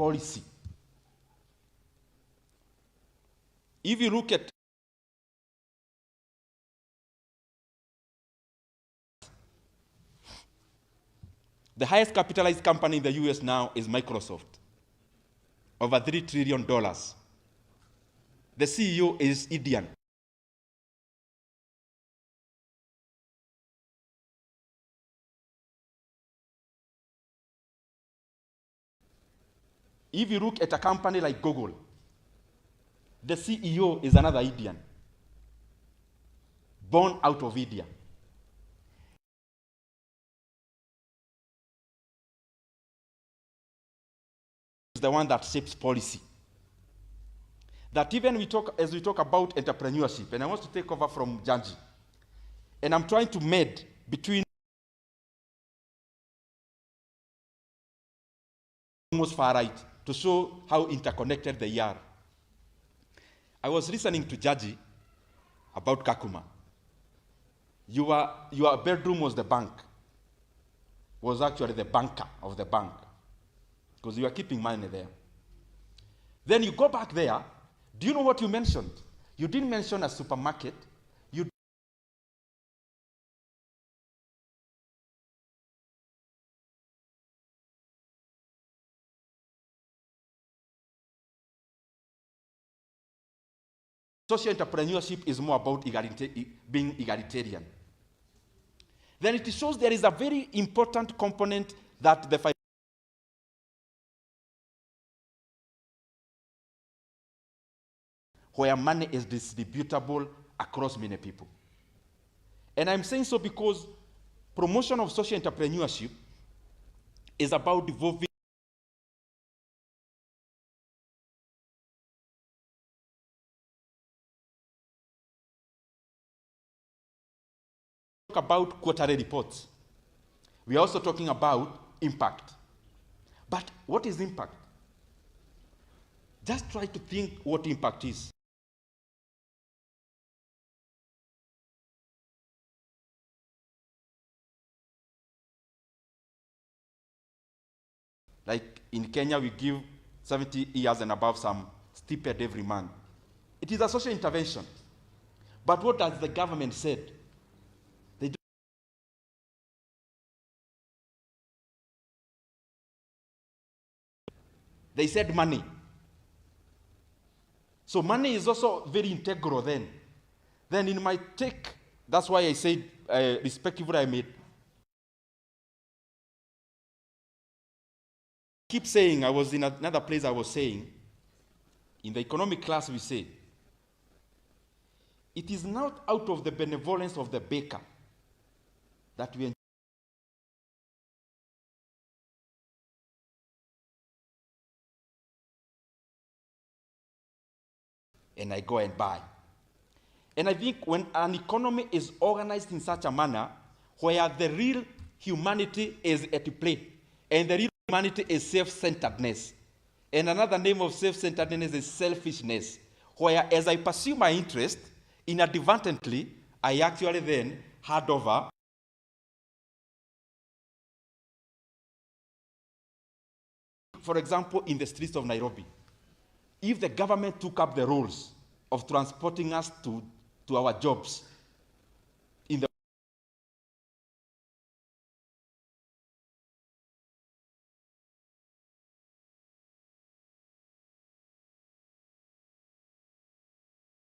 policy. If you look at the highest capitalized company in the US now is Microsoft, over $3 trillion. The CEO is Indian. If you look at a company like Google, the CEO is another Indian, born out of India. Is the one that shapes policy. That even as we talk about entrepreneurship, and I want to take over from Janji, and I'm trying to meld between almost far right to show how interconnected they are. I was listening to Jaji about Kakuma. Your bedroom was the bank, was actually the banker of the bank, because you are keeping money there. Then you go back there. Do you know what you mentioned? You didn't mention a supermarket. You social entrepreneurship is more about being egalitarian. Then it shows there is a very important component that the where money is distributable across many people. And I'm saying so because promotion of social entrepreneurship is about devolving about quarterly reports. We are also talking about impact. But what is impact? Just try to think what impact is. Like in Kenya, we give 70 years and above some stipend every month. It is a social intervention. But what has the government said? They said money. So money is also very integral then. Then in my take, that's why I said, respectively I made. Keep saying, I was in another place I was saying, in the economic class we say, it is not out of the benevolence of the baker that we enjoy. And I go and buy. And I think when an economy is organized in such a manner where the real humanity is at play, and the real humanity is self-centeredness, and another name of self-centeredness is selfishness, where as I pursue my interest, inadvertently, I actually then hand over for example, in the streets of Nairobi. If the government took up the roles of transporting us to our jobs in the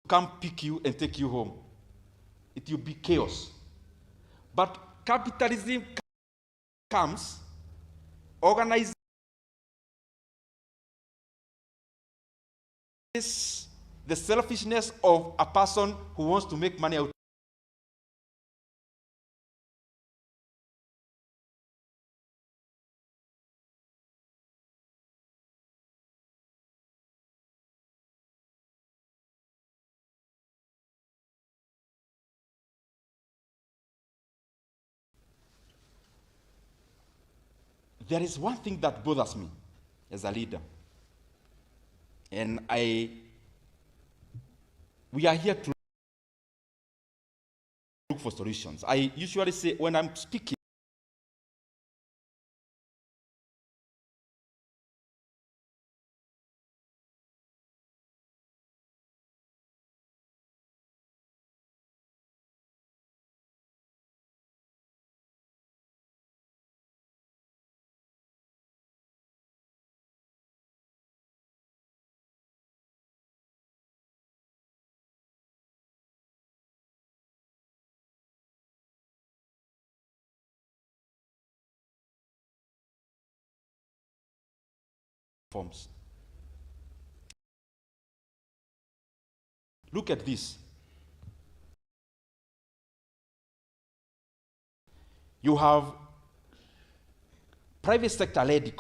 come pick you and take you home, it will be chaos. But capitalism comes organized the selfishness of a person who wants to make money out. There is one thing that bothers me as a leader, and we are here to look for solutions. I usually say when I'm speaking, forms. Look at this. You have private sector-led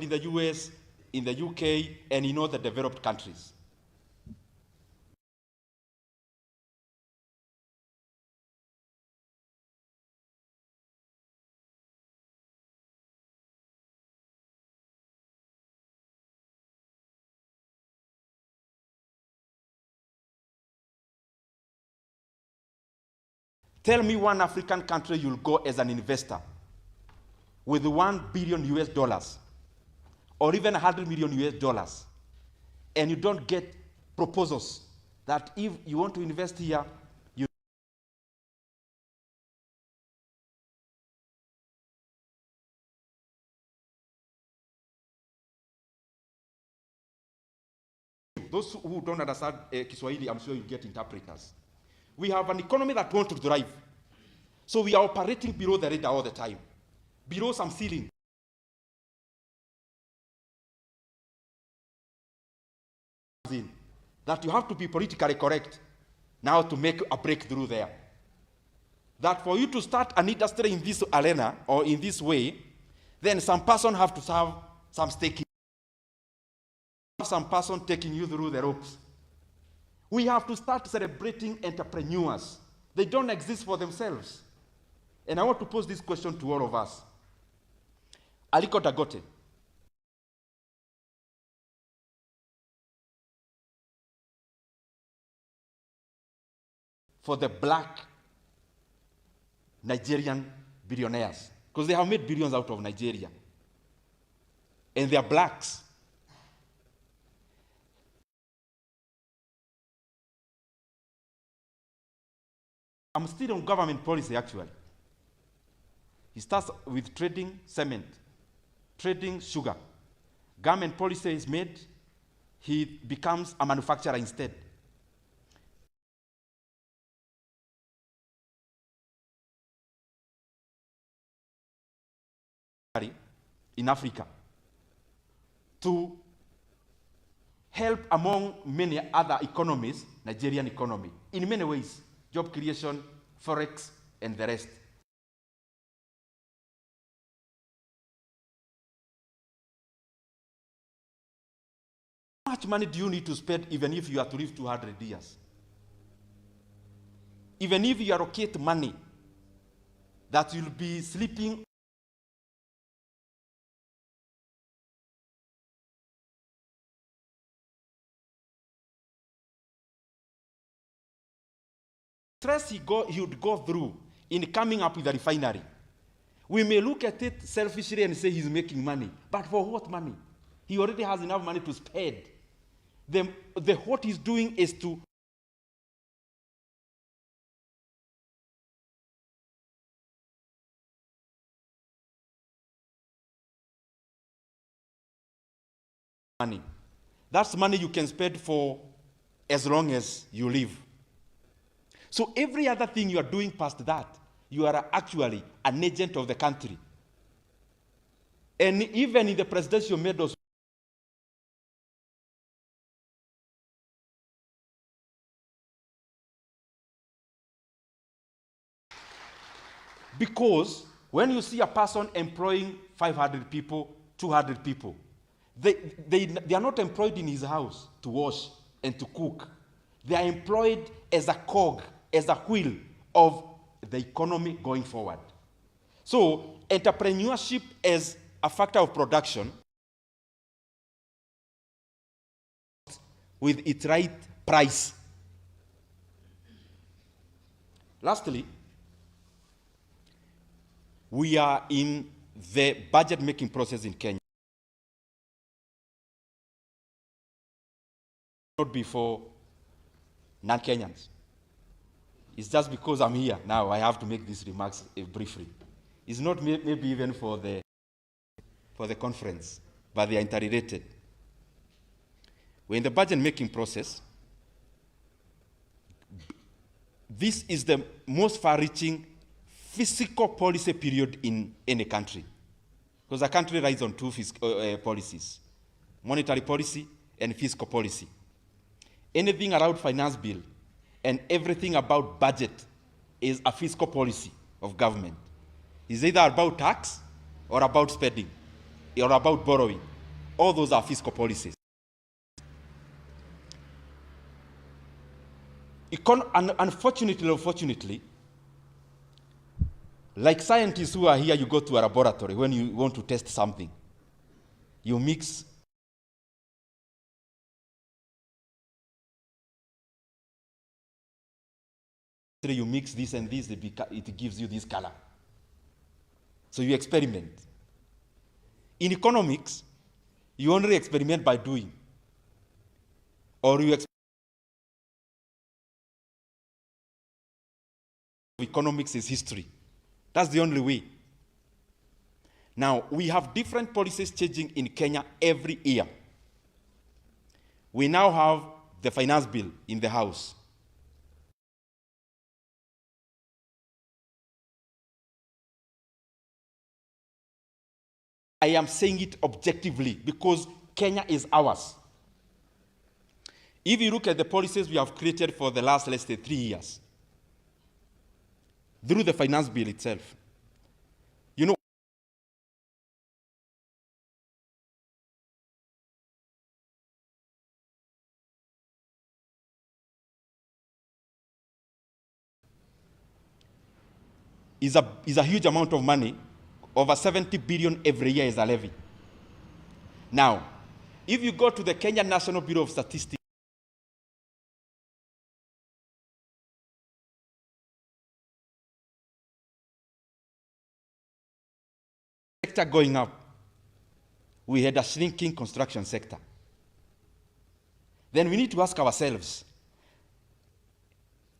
in the US, in the UK, and in other developed countries. Tell me one African country you'll go as an investor with 1 billion US dollars or even 100 million US dollars, and you don't get proposals that if you want to invest here, you those who don't understand Kiswahili, I'm sure you get interpreters. We have an economy that wants to thrive. So we are operating below the radar all the time, below some ceiling. That you have to be politically correct now to make a breakthrough there. That for you to start an industry in this arena or in this way, then some person have to have some stake in some person taking you through the ropes. We have to start celebrating entrepreneurs. They don't exist for themselves. And I want to pose this question to all of us. Aliko Dangote. For the black Nigerian billionaires, because they have made billions out of Nigeria. And they are blacks. I'm still on government policy, actually. He starts with trading cement, trading sugar. Government policy is made, he becomes a manufacturer instead. In Africa, to help among many other economies, Nigerian economy, in many ways, job creation, forex, and the rest. How much money do you need to spend even if you are to live 200 years? Even if you allocate money that you'll be sleeping stress he would go through in coming up with a refinery. We may look at it selfishly and say he's making money, but for what money? He already has enough money to spend. What he's doing is to money. That's money you can spend for as long as you live. So every other thing you are doing past that, you are actually an agent of the country. And even in the presidential medals, because when you see a person employing 500 people, 200 people, they are not employed in his house to wash and to cook. They are employed as a cog, as a wheel of the economy going forward. So entrepreneurship as a factor of production with its right price. Lastly, we are in the budget making process in Kenya. Not before non-Kenyans. It's just because I'm here now I have to make these remarks briefly. It's not maybe even for the conference, but they are interrelated. We're in the budget making process. This is the most far-reaching fiscal policy period in any country, because a country rides on two policies: monetary policy and fiscal policy. Anything around finance bill and everything about budget is a fiscal policy of government. It's either about tax or about spending or about borrowing. All those are fiscal policies. Unfortunately, like scientists who are here, you go to a laboratory when you want to test something. You mix this and this, it gives you this color. So you experiment. In economics, you only experiment by doing. Or you economics is history. That's the only way. Now, we have different policies changing in Kenya every year. We now have the finance bill in the House. I am saying it objectively because Kenya is ours. If you look at the policies we have created for the last, let's say, 3 years, through the finance bill itself, you know, is a huge amount of money. Over 70 billion every year is a levy. Now, if you go to the Kenya National Bureau of Statistics, sector going up, we had a shrinking construction sector. Then we need to ask ourselves,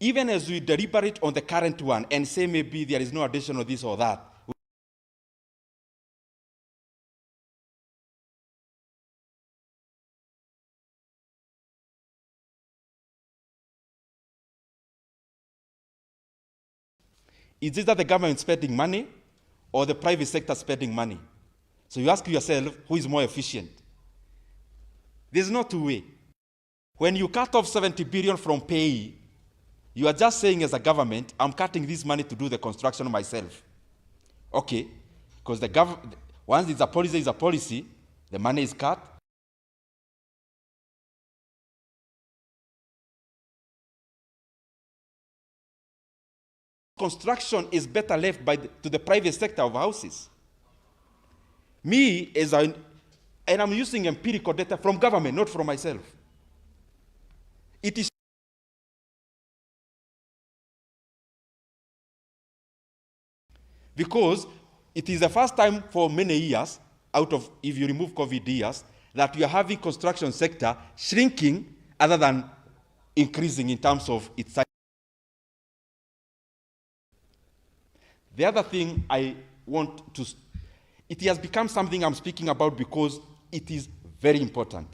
even as we deliberate on the current one and say maybe there is no additional this or that, is it that the government is spending money or the private sector spending money? So you ask yourself, who is more efficient? There's no two way. When you cut off 70 billion from pay, you are just saying as a government, I'm cutting this money to do the construction myself. Okay, because once it's a policy, the money is cut. Construction is better left to the private sector of houses. And I'm using empirical data from government, not from myself. It is because it is the first time for many years, if you remove COVID years, that you are having construction sector shrinking other than increasing in terms of its size. The other thing it has become something I'm speaking about because it is very important.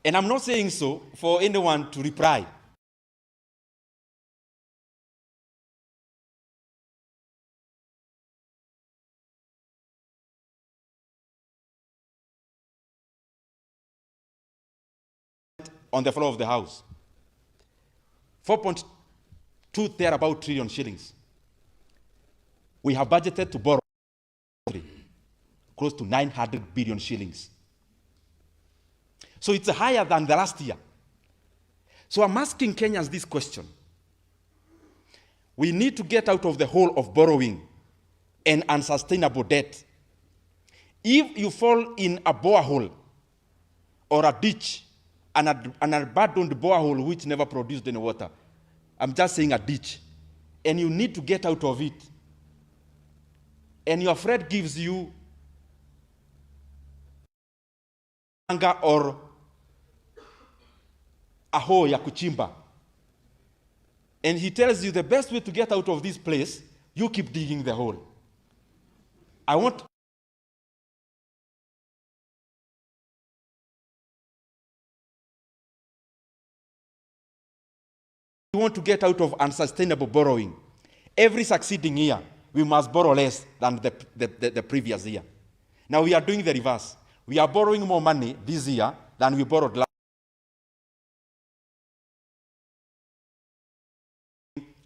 And I'm not saying so for anyone to reply. On the floor of the House. 4.2 thereabout trillion shillings. We have budgeted to borrow close to 900 billion shillings. So it's higher than the last year. So I'm asking Kenyans this question. We need to get out of the hole of borrowing and unsustainable debt. If you fall in a borehole or a ditch, an abandoned borehole which never produced any water, I'm just saying a ditch, and you need to get out of it, and your friend gives you anger or a hole ya kuchimba. And he tells you the best way to get out of this place, you keep digging the hole. I want to get out of unsustainable borrowing. Every succeeding year, we must borrow less than the previous year. Now we are doing the reverse. We are borrowing more money this year than we borrowed last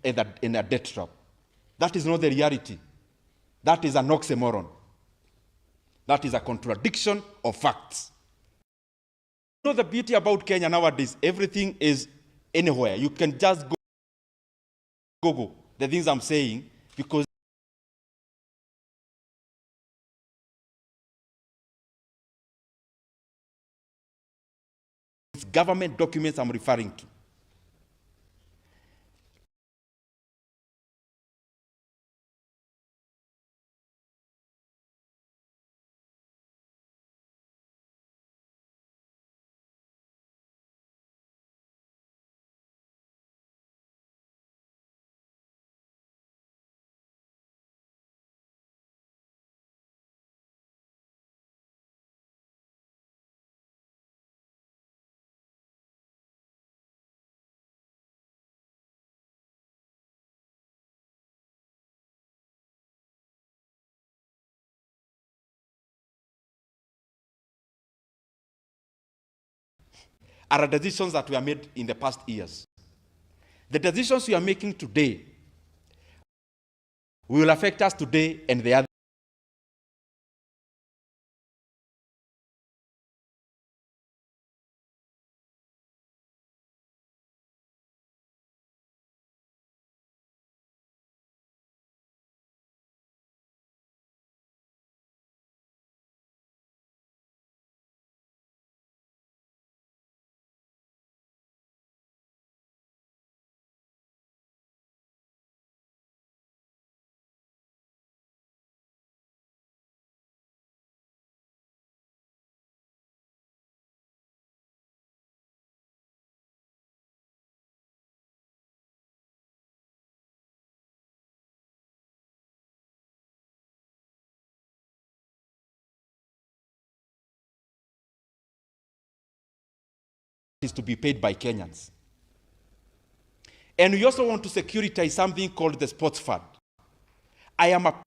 year in a debt trap. That is not the reality. That is an oxymoron. That is a contradiction of facts. You know the beauty about Kenya nowadays, everything is anywhere. You can just Google the things I'm saying, because it's government documents I'm referring to. Are decisions that were made in the past years. The decisions we are making today will affect us today and the other. Is to be paid by Kenyans. And we also want to securitize something called the sports fund. I am a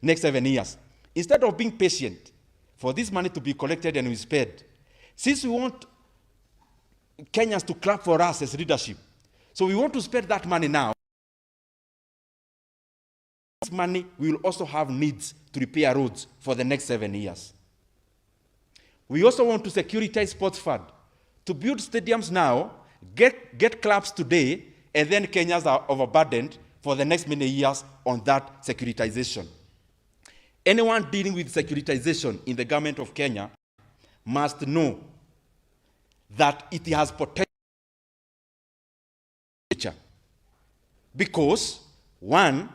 next 7 years. Instead of being patient for this money to be collected and spent, since we want Kenyans to clap for us as leadership, so we want to spend that money now. This money, we will also have needs to repair roads for the next 7 years. We also want to securitize sports fund, to build stadiums now, get clubs today, and then Kenyans are overburdened for the next many years on that securitization. Anyone dealing with securitization in the government of Kenya must know that it has potential. Because, one,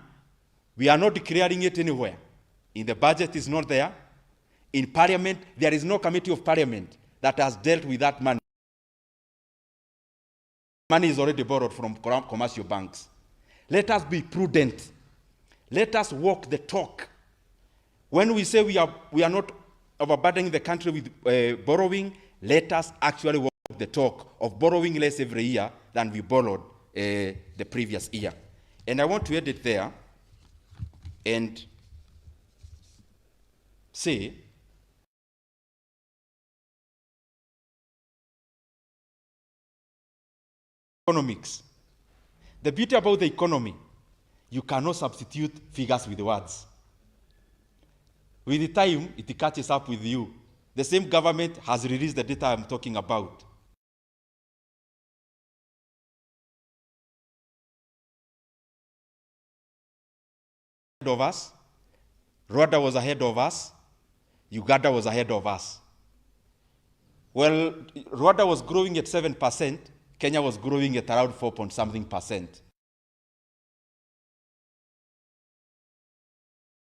we are not declaring it anywhere. In the budget, it's not there. In Parliament, there is no committee of Parliament that has dealt with that money. Money is already borrowed from commercial banks. Let us be prudent. Let us walk the talk. When we say we are not overburdening the country with borrowing, let us actually walk the talk of borrowing less every year than we borrowed the previous year. And I want to end it there and say, economics. The beauty about the economy, you cannot substitute figures with words. With the time, it catches up with you. The same government has released the data I'm talking about. Of us, Rwanda was ahead of us, Uganda was ahead of us. Well, Rwanda was growing at 7%, Kenya was growing at around 4 point something percent.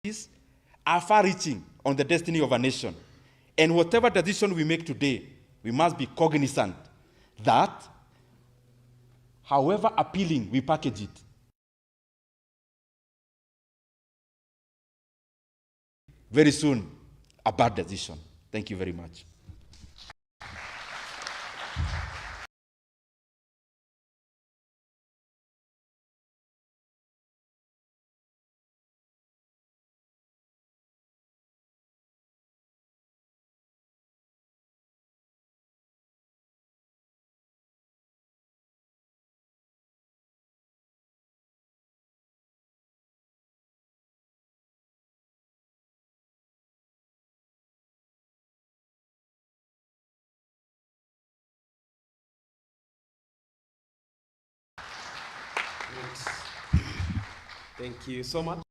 These are far-reaching on the destiny of a nation. And whatever decision we make today, we must be cognizant that, however appealing we package it, very soon, a bad decision. Thank you very much. Thank you so much.